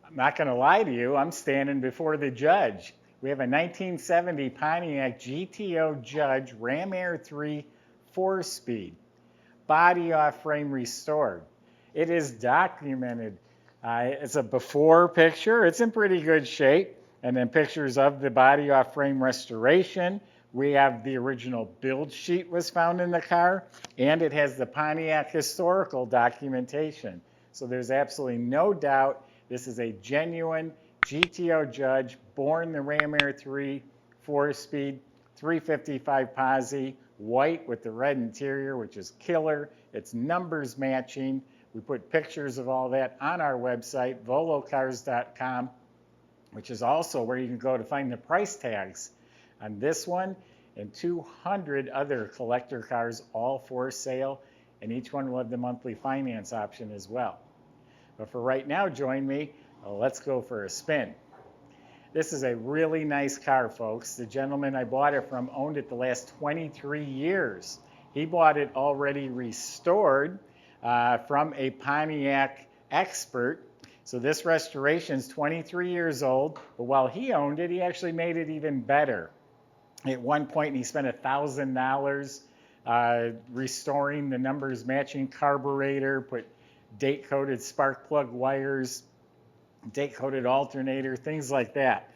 I'm not going to lie to you, I'm standing before the judge. We have a 1970 Pontiac GTO Judge Ram Air 3 4-speed, body off frame restored. It is documented. It's a before picture. It's in pretty good shape. And then pictures of the body off frame restoration. We have the original build sheet was found in the car, and it has the Pontiac historical documentation. So there's absolutely no doubt this is a genuine GTO Judge, born the Ram Air 3 4-speed, 355 posi, white with the red interior, which is killer. It's numbers matching. We put pictures of all that on our website, volocars.com, which is also where you can go to find the price tags on this one and 200 other collector cars, all for sale, and each one will have the monthly finance option as well. But for right now, join me. Let's go for a spin. This is a really nice car, folks. The gentleman I bought it from owned it the last 23 years. He bought it already restored from a Pontiac expert. So this restoration is 23 years old, but while he owned it, he actually made it even better. At one point, he spent $1,000 restoring the numbers matching carburetor, put date-coded spark plug wires, date-coded alternator, things like that.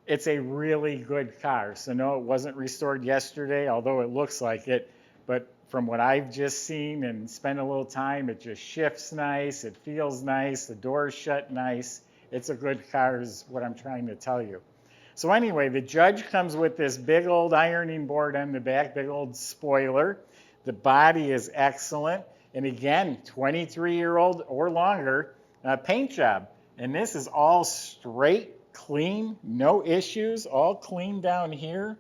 It's a really good car. So no, it wasn't restored yesterday, although it looks like it. But from what I've just seen and spent a little time, it just shifts nice, it feels nice, the doors shut nice. It's a good car is what I'm trying to tell you. So anyway, the Judge comes with this big old ironing board on the back, big old spoiler. The body is excellent. And again, 23-year-old or longer paint job. And this is all straight, clean, no issues, all clean down here.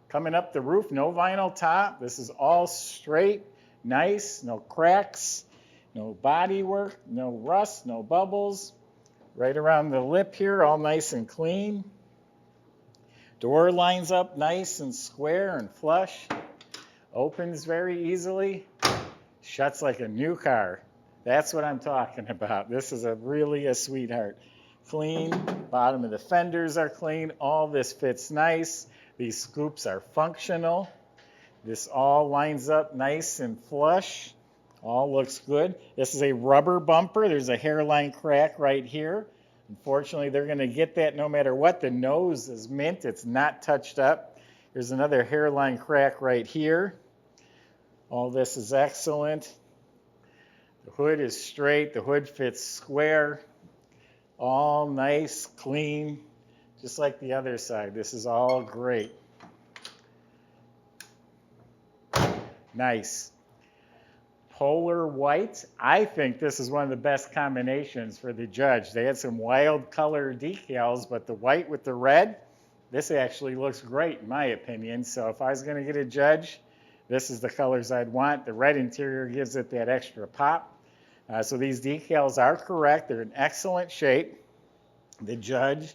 Coming up the roof, no vinyl top. This is all straight, nice, no cracks, no body work, no rust, no bubbles. Right around the lip here, all nice and clean. Door lines up nice and square and flush. Opens very easily. Shuts like a new car. That's what I'm talking about. This is really a sweetheart. Clean, bottom of the fenders are clean. All this fits nice. These scoops are functional. This all lines up nice and flush. All looks good. This is a rubber bumper. There's a hairline crack right here. Unfortunately, they're going to get that no matter what. The nose is mint. It's not touched up. There's another hairline crack right here. All this is excellent. The hood is straight. The hood fits square. All nice, clean, just like the other side. This is all great. Nice. Polar white. I think this is one of the best combinations for the Judge. They had some wild color decals, but the white with the red, this actually looks great in my opinion. So if I was going to get a Judge, this is the colors I'd want. The red interior gives it that extra pop. So these decals are correct. They're in excellent shape. The Judge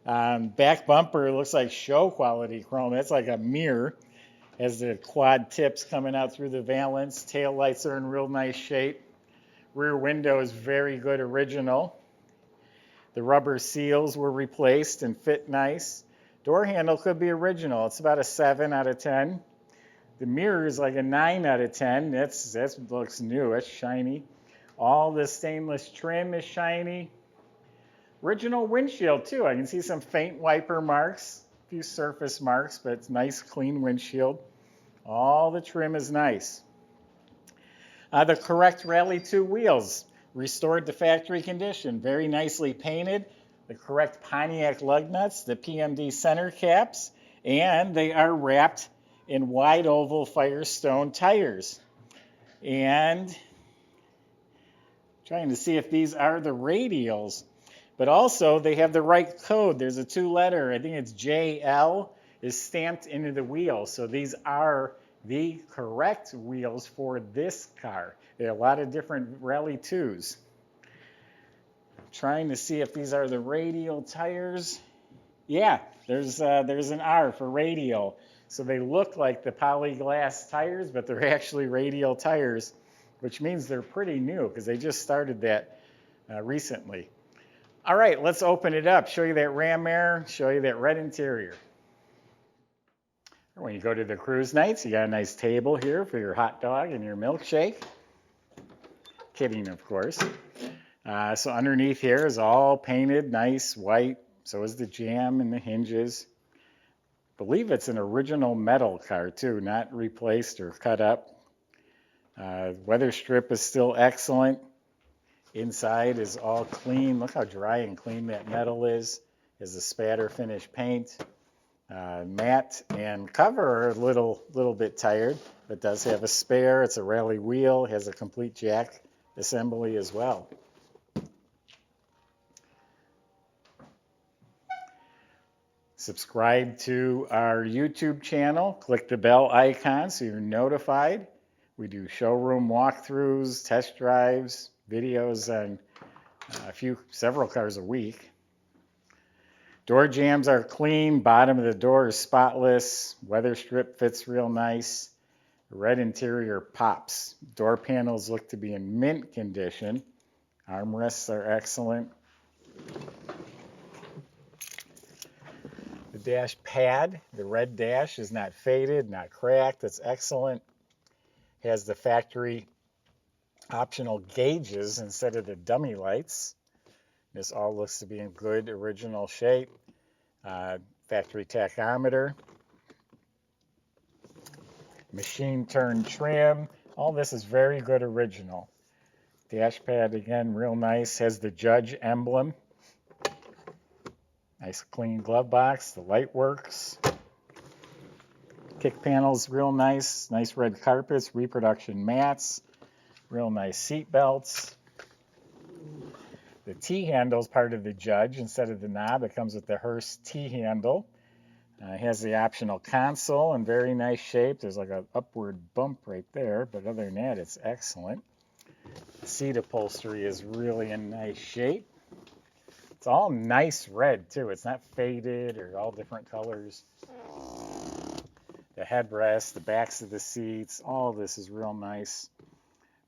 back bumper looks like show quality chrome. That's like a mirror. Has the quad tips coming out through the valance. Tail lights are in real nice shape. Rear window is very good original. The rubber seals were replaced and fit nice. Door handle could be original. It's about a 7 out of 10. The mirror is like a 9 out of 10. That looks new. It's shiny. All the stainless trim is shiny. Original windshield too. I can see some faint wiper marks, a few surface marks, but it's nice, clean windshield. All the trim is nice. The correct Rally 2 wheels, restored to factory condition, very nicely painted. The correct Pontiac lug nuts, the PMD center caps, and they are wrapped in wide oval Firestone tires. And trying to see if these are the radials. But also, they have the right code. There's a 2-letter, I think it's JL, is stamped into the wheel. So these are the correct wheels for this car. There are a lot of different Rally 2s. Trying to see if these are the radial tires. Yeah, there's an R for radial. So they look like the polyglass tires, but they're actually radial tires, which means they're pretty new because they just started that recently. All right, let's open it up, show you that ram air, show you that red interior. When you go to the cruise nights, you got a nice table here for your hot dog and your milkshake. Kidding, of course. So underneath here is all painted nice white. So is the jamb and the hinges. I believe it's an original metal car too, not replaced or cut up. Weather strip is still excellent. Inside is all clean. Look how dry and clean that metal is. Is a spatter finish paint. Matte and cover are a little bit tired, but does have a spare. It's a rally wheel. Has a complete jack assembly as well. Subscribe to our YouTube channel. Click the bell icon so you're notified. We do showroom walkthroughs, test drives, videos on several cars a week. Door jambs are clean. Bottom of the door is spotless. Weather strip fits real nice. Red interior pops. Door panels look to be in mint condition. Armrests are excellent. The dash pad, the red dash, is not faded, not cracked. It's excellent. Has the factory optional gauges instead of the dummy lights. This all looks to be in good original shape. Factory tachometer. Machine turn trim. All this is very good original. Dash pad, again, real nice. Has the Judge emblem. Nice clean glove box. The light works. Kick panels, real nice. Nice red carpets. Reproduction mats. Real nice seat belts. The T-handle is part of the Judge. Instead of the knob, it comes with the Hearst T-handle. It has the optional console in very nice shape. There's like an upward bump right there, but other than that, it's excellent. The seat upholstery is really in nice shape. It's all nice red, too. It's not faded or all different colors. The headrest, the backs of the seats, all of this is real nice.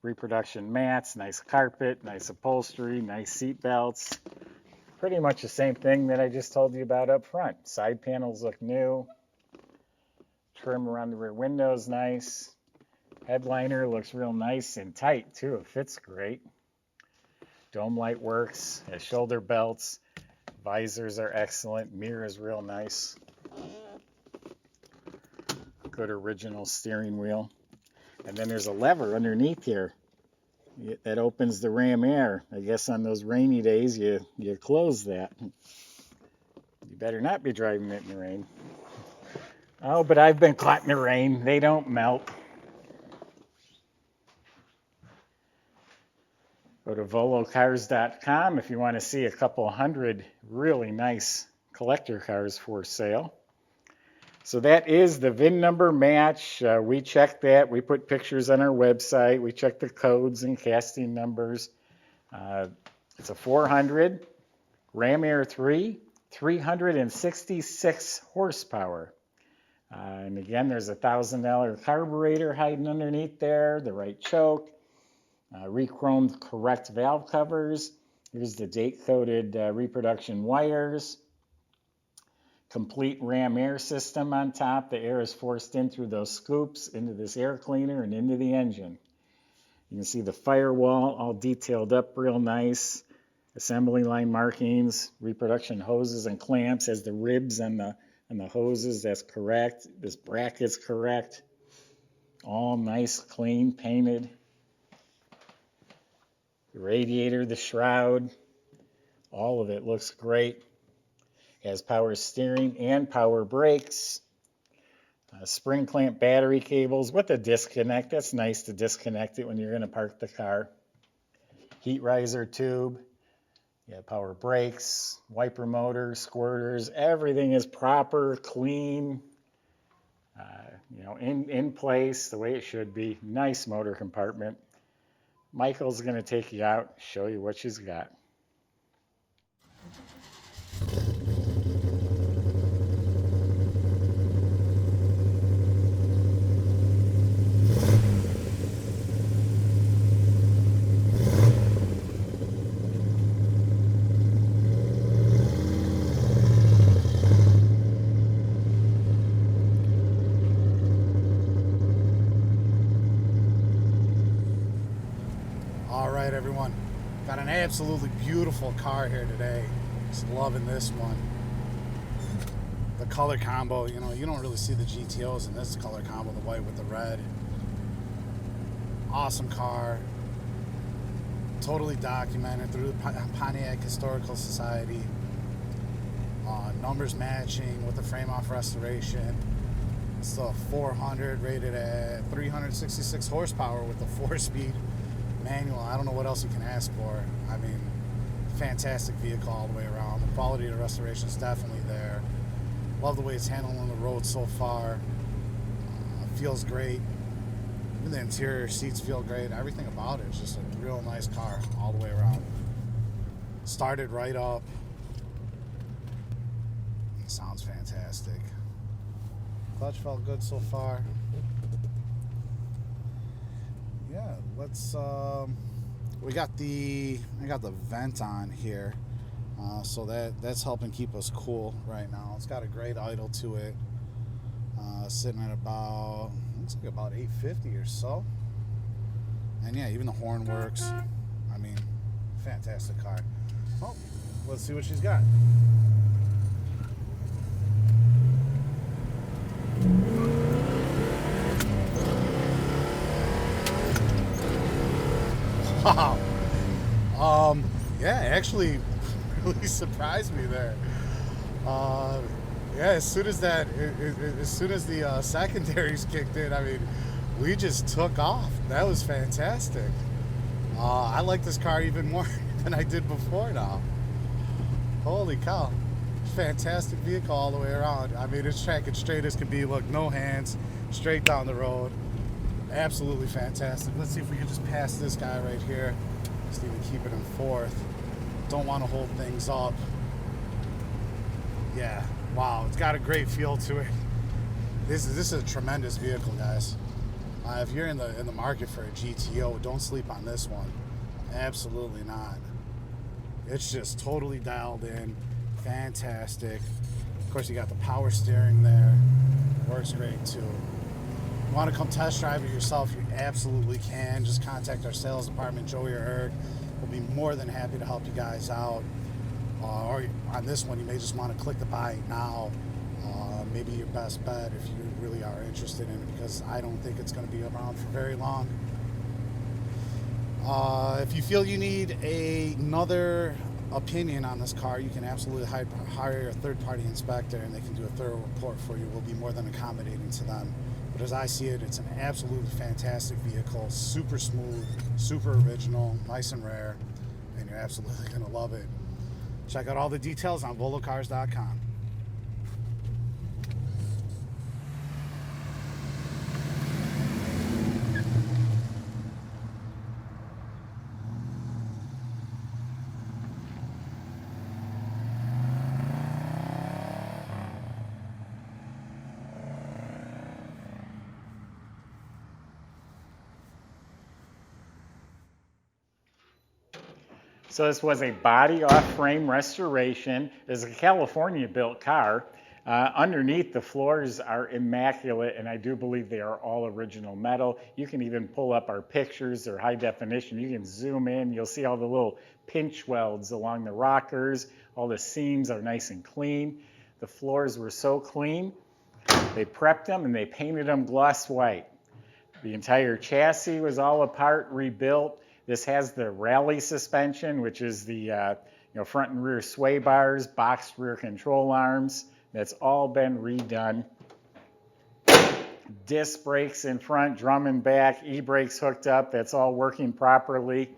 Reproduction mats, nice carpet, nice upholstery, nice seat belts. Pretty much the same thing that I just told you about up front. Side panels look new. Trim around the rear windows, nice. Headliner looks real nice and tight too. It fits great. Dome light works. Has shoulder belts. Visors are excellent. Mirror is real nice. Good original steering wheel. And then there's a lever underneath here that opens the ram air. I guess on those rainy days you close that. You better not be driving it in the rain. Oh, but I've been caught in the rain. They don't melt. Go to volocars.com if you want to see a couple hundred really nice collector cars for sale. So that is the VIN number match. We check that. We put pictures on our website. We check the codes and casting numbers. It's a 400 Ram Air 3, 366 horsepower. And again, there's a $1,000 carburetor hiding underneath there, the right choke, re-chromed correct valve covers. Here's the date-coded reproduction wires. Complete ram air system on top. The air is forced in through those scoops into this air cleaner and into the engine. You can see the firewall all detailed up real nice. Assembly line markings, reproduction hoses and clamps. Has the ribs on the hoses. That's correct. This bracket's correct. All nice, clean, painted. The radiator, the shroud, all of it looks great. Has power steering and power brakes. Spring clamp battery cables with a disconnect. That's nice to disconnect it when you're going to park the car. Heat riser tube. Yeah, power brakes, wiper motor, squirters. Everything is proper, clean, in place the way it should be. Nice motor compartment. Michael's going to take you out, show you what she's got. right, everyone. Got an absolutely beautiful car here today. Just loving this one. The color combo, you know, you don't really see the GTOs in this color combo, the white with the red. Awesome car. Totally documented through the Pontiac Historical Society. Numbers matching with the frame off restoration. It's the 400 rated at 366 horsepower with the 4-speed manual. I don't know what else you can ask for. I mean, fantastic vehicle all the way around. The quality of the restoration is definitely there. Love the way it's handled on the road so far. Feels great. Even the interior seats feel great. Everything about it is just a real nice car all the way around. Started right up. Sounds fantastic. Clutch felt good so far. Yeah, let's I got the vent on here, so that's helping keep us cool right now. It's got a great idle to it, sitting at about, looks like about 850 or so. And yeah, even the horn works. I mean, fantastic car. Well, let's see what she's got. Wow. Yeah, actually really surprised me there. Yeah, as soon as the secondaries kicked in, I mean, we just took off. That was fantastic. I like this car even more than I did before now. Holy cow. Fantastic vehicle all the way around. I mean, it's tracking straight as can be. Look, no hands, straight down the road. Absolutely fantastic. Let's see if we can just pass this guy right here. Just need to keep it in fourth. Don't want to hold things up. Yeah, wow, it's got a great feel to it. This is a tremendous vehicle, guys. If you're in the market for a GTO, don't sleep on this one. Absolutely not. It's just totally dialed in. Fantastic. Of course, you got the power steering there. Works great too. You want to come test drive it yourself, you absolutely can. Just contact our sales department, Joey or Eric. We'll be more than happy to help you guys out. Or on this one, you may just want to click the buy now. Maybe your best bet if you really are interested in it, because I don't think it's going to be around for very long. If you feel you need another opinion on this car, you can absolutely hire a third-party inspector and they can do a thorough report for you. We'll be more than accommodating to them. But as I see it, it's an absolutely fantastic vehicle, super smooth, super original, nice and rare, and you're absolutely going to love it. Check out all the details on volocars.com. So this was a body off frame restoration. It's a California built car. Underneath, the floors are immaculate, and I do believe they are all original metal. You can even pull up our pictures. They're high definition. You can zoom in. You'll see all the little pinch welds along the rockers. All the seams are nice and clean. The floors were so clean, they prepped them and they painted them gloss white. The entire chassis was all apart, rebuilt. This has the rally suspension, which is the front and rear sway bars, boxed rear control arms. That's all been redone. Disc brakes in front, drum and back, e-brakes hooked up. That's all working properly.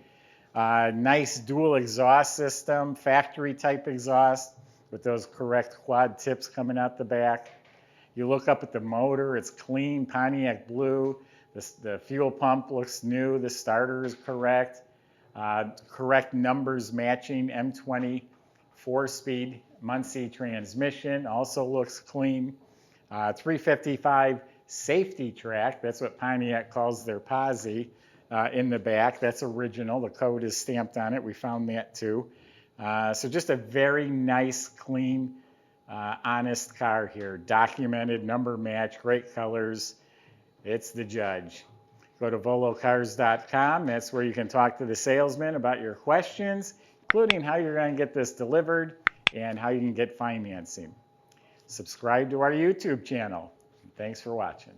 Nice dual exhaust system, factory type exhaust with those correct quad tips coming out the back. You look up at the motor, it's clean, Pontiac blue. The fuel pump looks new. The starter is correct. Correct numbers matching. M20 4-speed Muncie transmission also looks clean. 355 safety track. That's what Pontiac calls their posi in the back. That's original. The code is stamped on it. We found that too. So just a very nice, clean, honest car here. Documented, number match, great colors. It's the Judge. Of Go to volocars.com. That's where you can talk to the salesman about your questions, including how you're going to get this delivered and how you can get financing. Subscribe to our YouTube channel. Thanks for watching.